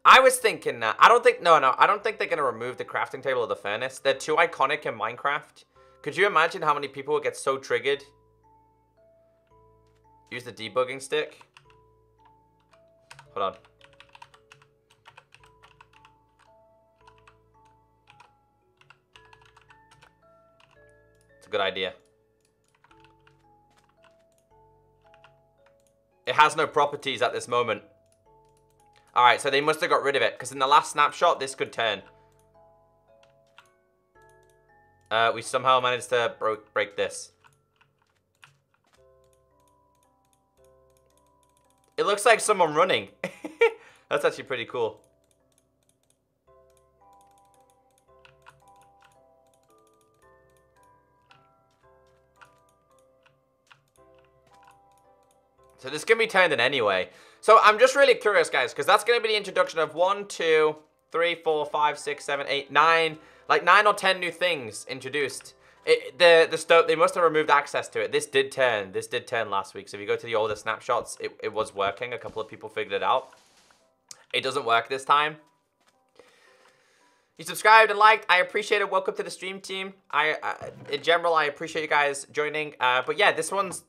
I was thinking that. I don't think they're going to remove the crafting table or the furnace. They're too iconic in Minecraft. Could you imagine how many people would get so triggered? Use the debugging stick. Hold on. It's a good idea. It has no properties at this moment. Alright, so they must have got rid of it. Because in the last snapshot, this could turn. We somehow managed to break this. It looks like someone running. That's actually pretty cool. So this can be turned in anyway. So I'm just really curious, guys, because that's going to be the introduction of 1, 2, 3, 4, 5, 6, 7, 8, 9, like 9 or 10 new things introduced. They must have removed access to it. This did turn last week. So if you go to the older snapshots, it was working. A couple of people figured it out. It doesn't work this time. You subscribed and liked. I appreciate it. Welcome to the stream team. In general, I appreciate you guys joining. But yeah, this one's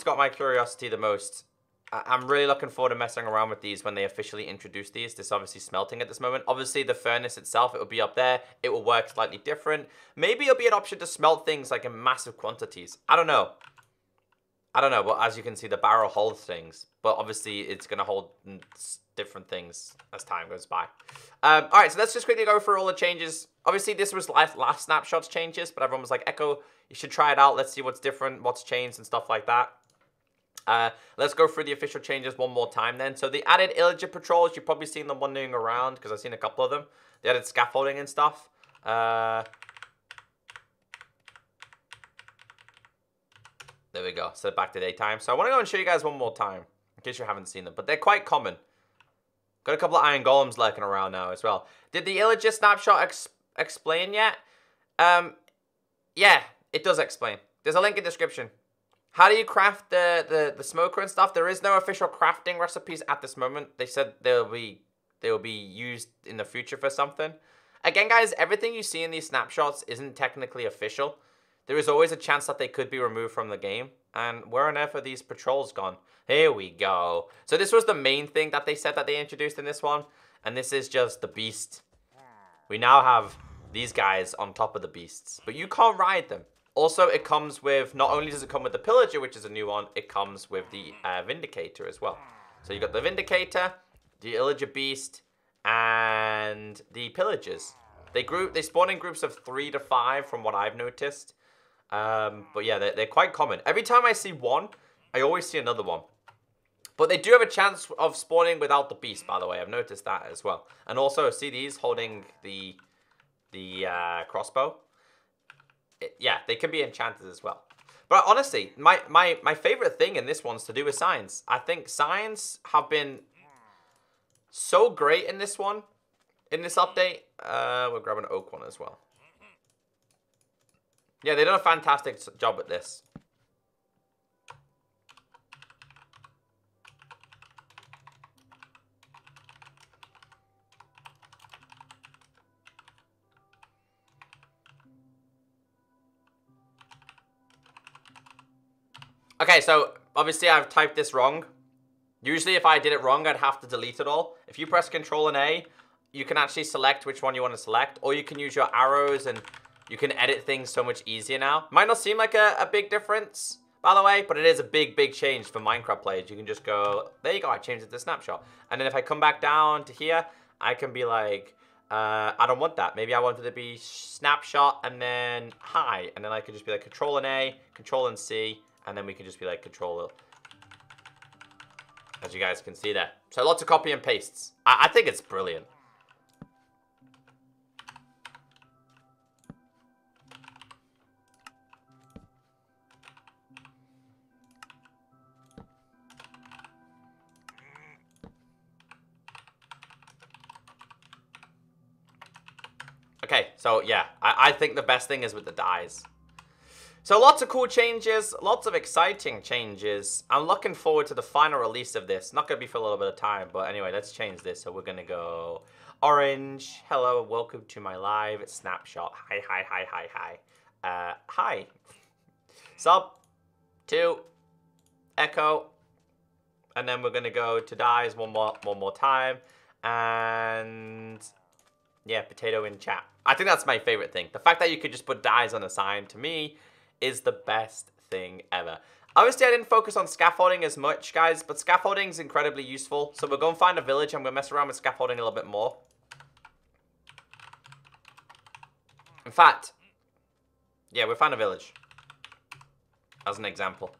got my curiosity the most. I'm really looking forward to messing around with these when they officially introduce these. This is obviously smelting at this moment. Obviously, the furnace itself, it will be up there. It will work slightly different. Maybe it'll be an option to smelt things like in massive quantities. I don't know. But as you can see, the barrel holds things. But obviously, it's going to hold different things as time goes by. All right, so let's just quickly go through all the changes. Obviously, this was last snapshot's changes, but everyone was like, Echo, you should try it out. Let's see what's different, what's changed, and stuff like that. Let's go through the official changes one more time then. So they added Illager Patrols. You've probably seen them wandering around because I've seen a couple of them. They added scaffolding and stuff. There we go. So back to daytime. So I want to go and show you guys one more time in case you haven't seen them. But they're quite common. Got a couple of iron golems lurking around now as well. Did the Illager snapshot explain yet? Yeah, it does explain. There's a link in the description. How do you craft the smoker and stuff? There is no official crafting recipes at this moment. They said they'll be used in the future for something. Again, guys, everything you see in these snapshots isn't technically official. There is always a chance that they could be removed from the game. And where on earth are these patrols gone? Here we go. So this was the main thing that they said that they introduced in this one. And this is just the beast. We now have these guys on top of the beasts. But you can't ride them. Also, it comes with, not only does it come with the Pillager, which is a new one, it comes with the Vindicator as well. So you got the Vindicator, the Illager Beast, and the Pillagers. They spawn in groups of 3 to 5 from what I've noticed. But yeah, they're quite common. Every time I see one, I always see another one. But they do have a chance of spawning without the beast, by the way. I've noticed that as well. And also, see these holding the crossbow? Yeah, they can be enchanted as well. But honestly, my favorite thing in this one's to do with signs. I think signs have been so great in this one, in this update. We'll grab an oak one as well. Yeah, they've done a fantastic job at this. Okay, so obviously I've typed this wrong. Usually if I did it wrong, I'd have to delete it all. If you press Control and A, you can actually select which one you want to select, or you can use your arrows and you can edit things so much easier now. Might not seem like a big difference, by the way, but it is a big change for Minecraft players. You can just go, there you go, I changed it to Snapshot. And then if I come back down to here, I can be like, I don't want that. Maybe I want it to be Snapshot and then hi. And then I could just be like Control and A, Control and C, and then we can just be like Control, as you guys can see there. So lots of copy and pastes. I think it's brilliant. Okay, so yeah, I think the best thing is with the dyes. So lots of cool changes, lots of exciting changes. I'm looking forward to the final release of this. Not going to be for a little bit of time, but anyway, let's change this. So we're going to go orange. Hello, welcome to my live snapshot. Hi, hi, hi, hi, hi. Hi. Sub, 2, echo. And then we're going to go to dyes one more time. And yeah, potato in chat. I think that's my favorite thing. The fact that you could just put dyes on a sign, to me, is the best thing ever. Obviously, I didn't focus on scaffolding as much, guys, but scaffolding is incredibly useful. So we're going to find a village. I'm going to mess around with scaffolding a little bit more. In fact, yeah, we found a village. As an example.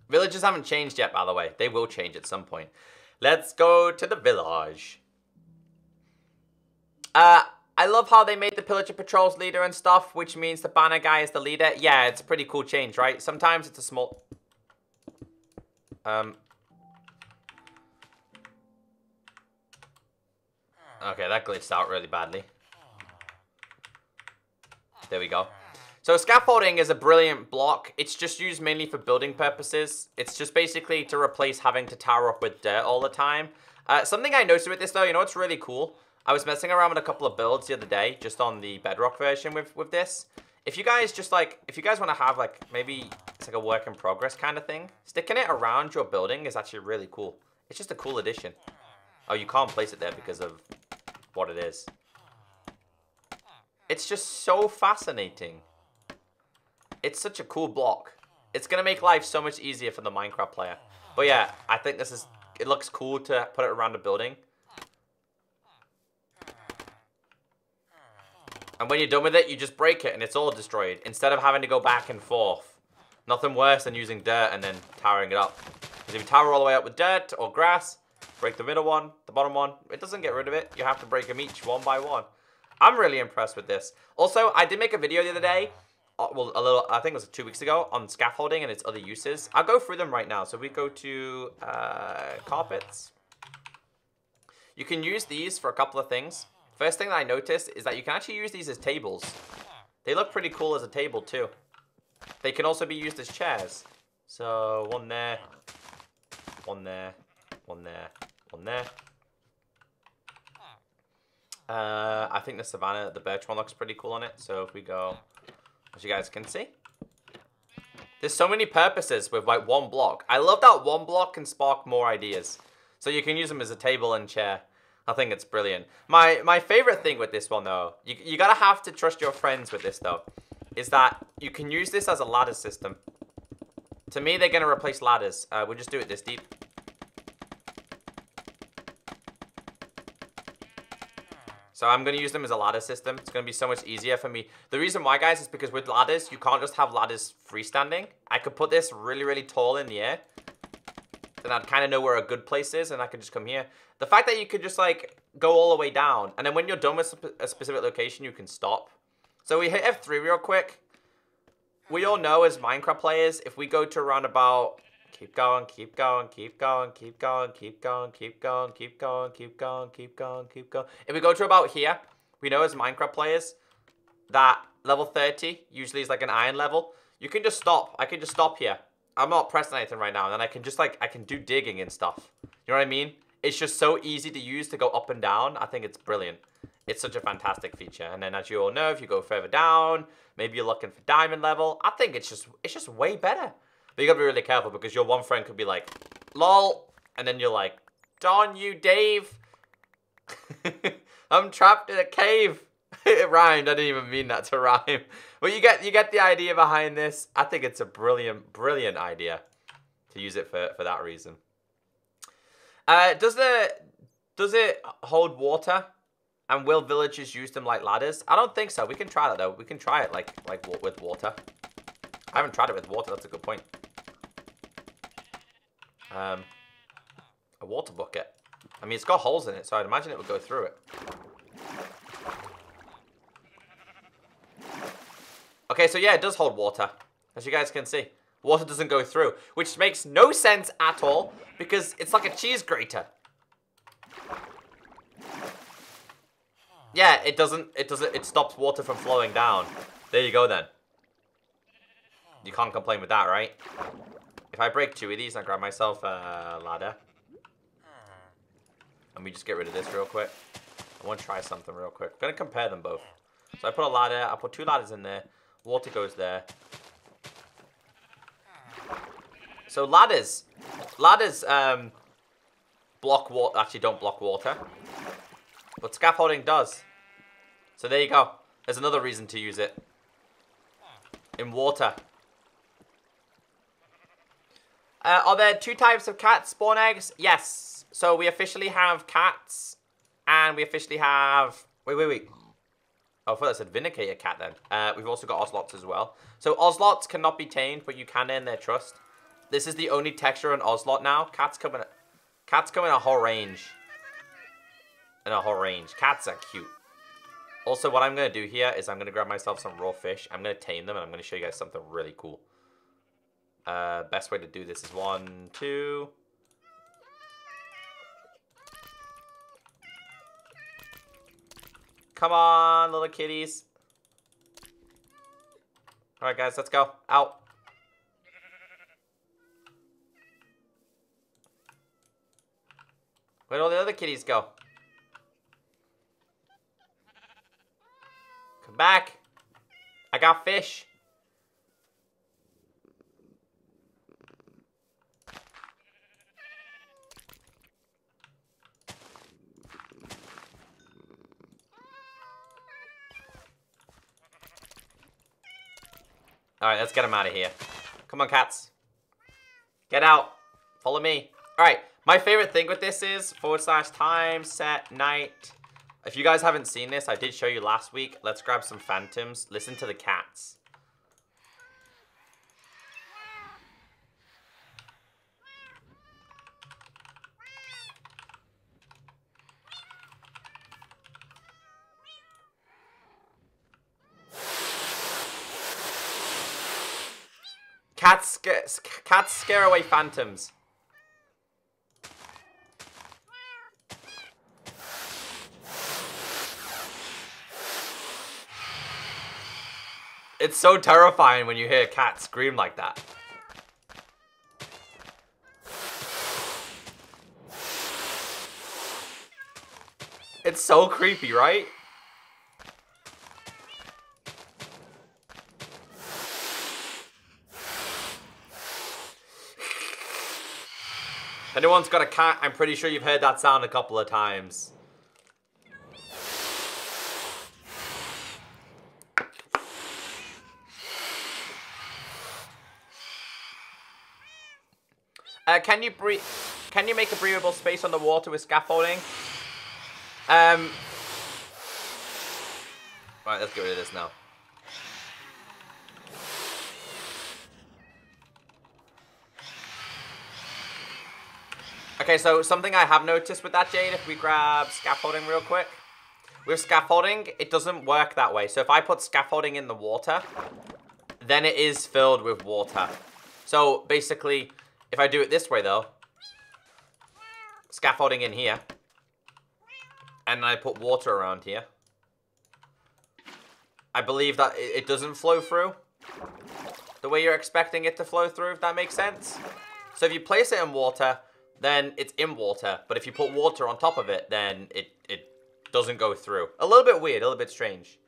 Villages haven't changed yet, by the way. They will change at some point. Let's go to the village. I love how they made the Pillager Patrols leader and stuff, which means the banner guy is the leader. Yeah, it's a pretty cool change, right? Sometimes it's a small... Okay, that glitched out really badly. There we go. So scaffolding is a brilliant block. It's just used mainly for building purposes. It's just basically to replace having to tower up with dirt all the time. Something I noticed with this though, you know what's really cool? I was messing around with a couple of builds the other day, just on the Bedrock version with this. If you guys just like, if you guys want to have like, maybe it's like a work in progress kind of thing, sticking it around your building is actually really cool. It's just a cool addition. Oh, you can't place it there because of what it is. It's just so fascinating. It's such a cool block. It's going to make life so much easier for the Minecraft player. But yeah, I think this is, it looks cool to put it around a building. And when you're done with it, you just break it and it's all destroyed. Instead of having to go back and forth. Nothing worse than using dirt and then towering it up. Because if you tower all the way up with dirt or grass, break the middle one, the bottom one, it doesn't get rid of it. You have to break them each one by one. I'm really impressed with this. Also, I did make a video the other day. Well, I think it was 2 weeks ago, on scaffolding and its other uses. I'll go through them right now. So we go to carpets. You can use these for a couple of things. First thing that I noticed is that you can actually use these as tables. They look pretty cool as a table too. They can also be used as chairs. So one there, one there, one there, one there. I think the Savannah, the birch one looks pretty cool on it. So if we go, as you guys can see, there's so many purposes with like one block. I love that one block can spark more ideas. So you can use them as a table and chair. I think it's brilliant. My favorite thing with this one though, you gotta have to trust your friends with this though, is that you can use this as a ladder system. To me, they're gonna replace ladders. We'll just do it this deep. So I'm going to use them as a ladder system. It's going to be so much easier for me. The reason why, guys, is because with ladders, you can't just have ladders freestanding. I could put this really, really tall in the air. Then I'd kind of know where a good place is, and I could just come here. The fact that you could just, like, go all the way down, and then when you're done with a specific location, you can stop. So we hit F3 real quick. We all know as Minecraft players, if we go to around about... Keep going, keep going, keep going, keep going, keep going, keep going, keep going, keep going, keep going, keep going. If we go to about here, we know as Minecraft players that level 30 usually is like an iron level. You can just stop. I can just stop here. I'm not pressing anything right now. And then I can just like, I can do digging and stuff. You know what I mean? It's just so easy to use to go up and down. I think it's brilliant. It's such a fantastic feature. And then as you all know, if you go further down, maybe you're looking for diamond level. I think it's just way better. But you gotta be really careful because your one friend could be like, lol. And then you're like, darn you, Dave. I'm trapped in a cave. It rhymed. I didn't even mean that to rhyme. But you get the idea behind this. I think it's a brilliant, brilliant idea to use it for that reason. Does it hold water? And will villagers use them like ladders? I don't think so. We can try that though. We can try it like with water. I haven't tried it with water. That's a good point. A water bucket. I mean, it's got holes in it, so I'd imagine it would go through it. Okay, so yeah, it does hold water. As you guys can see. Water doesn't go through, which makes no sense at all, because it's like a cheese grater. Yeah, it stops water from flowing down. There you go then. You can't complain with that, right? If I break 2 of these, I grab myself a ladder. And we just get rid of this real quick. I want to try something real quick. I'm going to compare them both. So I put a ladder, I put 2 ladders in there. Water goes there. So ladders block water, actually don't block water. But scaffolding does. So there you go. There's another reason to use it. In water. Are there 2 types of cat spawn eggs? Yes. So we officially have cats. And we officially have... Wait. Oh, I thought that said Vindicator cat then. We've also got Ocelots as well. So Ocelots cannot be tamed, but you can earn their trust. This is the only texture on Ocelot now. Cats come in a whole range. Cats are cute. Also, what I'm going to do here is I'm going to grab myself some raw fish. I'm going to tame them, and I'm going to show you guys something really cool. Best way to do this is 1, 2. Come on, little kitties. Alright, guys, let's go. Out. Where'd all the other kitties go? Come back. I got fish. Alright, let's get them out of here. Come on, cats. Get out. Follow me. Alright, my favorite thing with this is /time, set, night. If you guys haven't seen this, I did show you last week. Let's grab some phantoms. Listen to the cats. Cats scare away phantoms. It's so terrifying when you hear a cat scream like that. It's so creepy, right? If anyone's got a cat, I'm pretty sure you've heard that sound a couple of times. Can you make a breathable space on the water with scaffolding? Right, let's get rid of this now. Okay, so something I have noticed with that, Jade, if we grab scaffolding real quick. With scaffolding, it doesn't work that way. So if I put scaffolding in the water, then it is filled with water. So basically, if I do it this way though, scaffolding in here, and I put water around here, I believe that it doesn't flow through the way you're expecting it to flow through, if that makes sense. So if you place it in water, then it's in water. But if you put water on top of it, then it doesn't go through. A little bit weird, a little bit strange.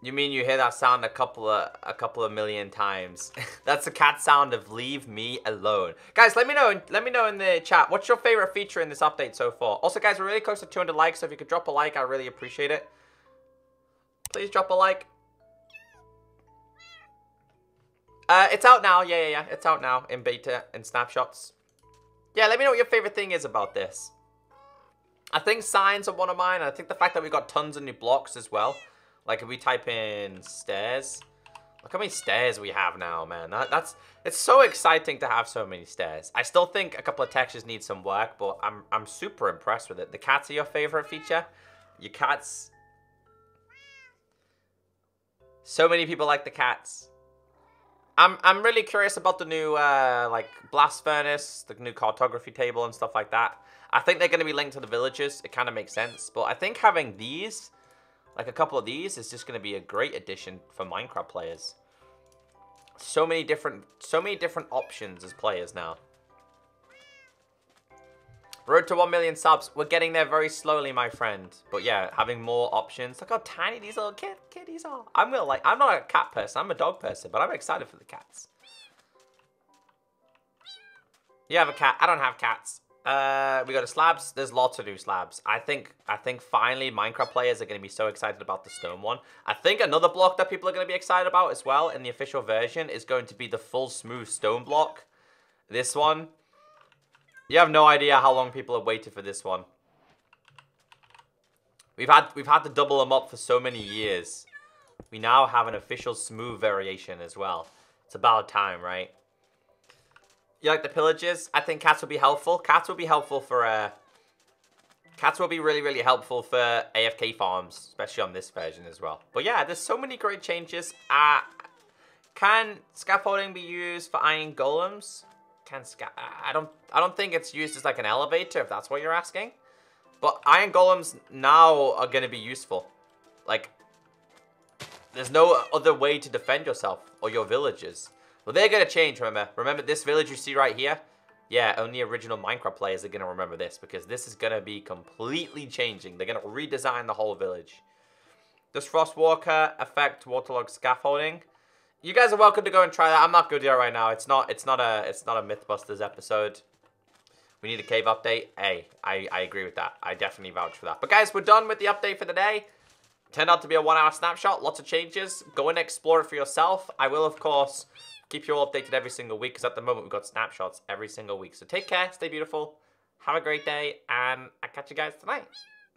You mean you hear that sound a couple of million times? That's the cat sound of "leave me alone." Guys, let me know in the chat, what's your favorite feature in this update so far? Also, guys, we're really close to 200 likes, so if you could drop a like, I really appreciate it. Please drop a like. It's out now. Yeah. It's out now in beta and snapshots. Yeah, let me know what your favorite thing is about this. I think signs are one of mine. I think the fact that we got tons of new blocks as well. Like if we type in stairs, look how many stairs we have now, man. It's so exciting to have so many stairs. I still think a couple of textures need some work, but I'm super impressed with it. The cats are your favorite feature. Your cats. So many people like the cats. I'm really curious about the new like blast furnace, the new cartography table and stuff like that. I think they're going to be linked to the villagers. It kind of makes sense, but I think having these, like a couple of these, is just going to be a great addition for Minecraft players. So many different options as players now. Road to 1 million subs. We're getting there very slowly, my friend. But yeah, having more options. Look how tiny these little kitties are. I'm not a cat person. I'm a dog person, but I'm excited for the cats. You have a cat. I don't have cats. We go to slabs. There's lots of new slabs. I think finally Minecraft players are going to be so excited about the stone one. I think another block that people are going to be excited about as well in the official version is going to be the full smooth stone block. This one. You have no idea how long people have waited for this one. We've had to double them up for so many years. We now have an official smooth variation as well. It's about time, right? You like the pillages? I think cats will be helpful. Cats will be helpful for Cats will be really, really helpful for AFK farms, especially on this version as well. But yeah, there's so many great changes. Can scaffolding be used for iron golems? I don't think it's used as like an elevator, if that's what you're asking. But iron golems now are going to be useful. Like, there's no other way to defend yourself or your villagers. Well, they're going to change, remember. Remember this village you see right here? Yeah, only original Minecraft players are going to remember this, because this is going to be completely changing. They're going to redesign the whole village. Does Frostwalker affect waterlogged scaffolding? You guys are welcome to go and try that. I'm not going to do it right now. It's not a Mythbusters episode. We need a cave update. Hey, I agree with that. I definitely vouch for that. But guys, we're done with the update for the day. Turned out to be a 1 hour snapshot. Lots of changes. Go and explore it for yourself. I will, of course, keep you all updated every single week, because at the moment we've got snapshots every single week. So take care, stay beautiful, have a great day, and I'll catch you guys tonight.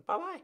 Bye-bye.